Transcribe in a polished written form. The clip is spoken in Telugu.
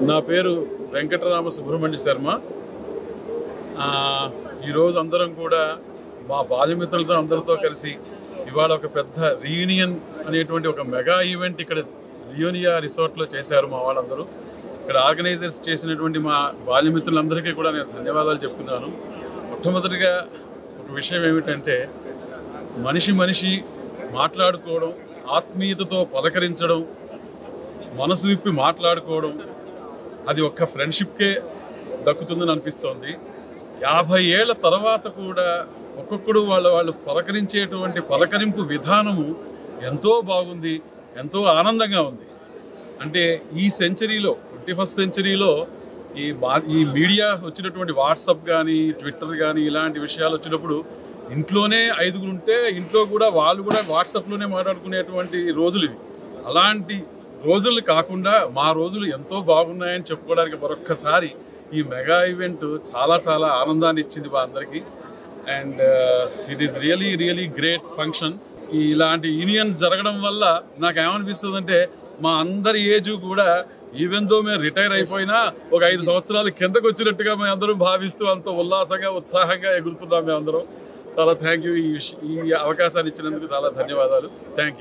నా పేరు వెంకటరామ సుబ్రహ్మణ్య శర్మ. ఈరోజు అందరం కూడా మా బాల్యమిత్రులతో అందరితో కలిసి ఇవాళ ఒక పెద్ద రీయూనియన్ అనేటువంటి ఒక మెగా ఈవెంట్ ఇక్కడ లియోనియా రిసార్ట్లో చేశారు మా వాళ్ళందరూ. ఇక్కడ ఆర్గనైజర్స్ చేసినటువంటి మా బాల్యమిత్రులందరికీ కూడా నేను ధన్యవాదాలు చెప్తున్నాను. మొట్టమొదటిగా ఒక విషయం ఏమిటంటే, మనిషి మాట్లాడుకోవడం, ఆత్మీయతతో పలకరించడం, మనసు విప్పి మాట్లాడుకోవడం, అది ఒక్క ఫ్రెండ్షిప్కే దక్కుతుందని అనిపిస్తోంది. 50 ఏళ్ల తర్వాత కూడా ఒక్కొక్కడు వాళ్ళు పలకరించేటువంటి పలకరింపు విధానము ఎంతో బాగుంది, ఎంతో ఆనందంగా ఉంది. అంటే ఈ సెంచరీలో, 21st సెంచరీలో ఈ మీడియా వచ్చినటువంటి వాట్సాప్ కానీ, ట్విట్టర్ కానీ ఇలాంటి విషయాలు వచ్చినప్పుడు ఇంట్లోనే 5గురు ఉంటే ఇంట్లో కూడా వాళ్ళు కూడా వాట్సాప్లోనే మాట్లాడుకునేటువంటి రోజులు ఇవి. అలాంటి రోజులు కాకుండా మా రోజులు ఎంతో బాగున్నాయని చెప్పుకోవడానికి మరొక్కసారి ఈ మెగా ఈవెంట్ చాలా చాలా ఆనందాన్ని ఇచ్చింది మా అందరికీ. And it is really great function. ఇలాంటి యూనియన్ జరగడం వల్ల నాకు ఏమనిపిస్తుంది అంటే, మా అందరి ఏజ్ కూడా ఈవెన్ దో మేము రిటైర్ అయిపోయినా ఒక 5 సంవత్సరాలు కిందకు వచ్చినట్టుగా మేము అందరం భావిస్తూ అంత ఉల్లాసంగా ఉత్సాహంగా ఎగురుతున్నాం మేము అందరం. చాలా థ్యాంక్ యూ. ఈ అవకాశాన్ని ఇచ్చినందుకు చాలా ధన్యవాదాలు. Thank you.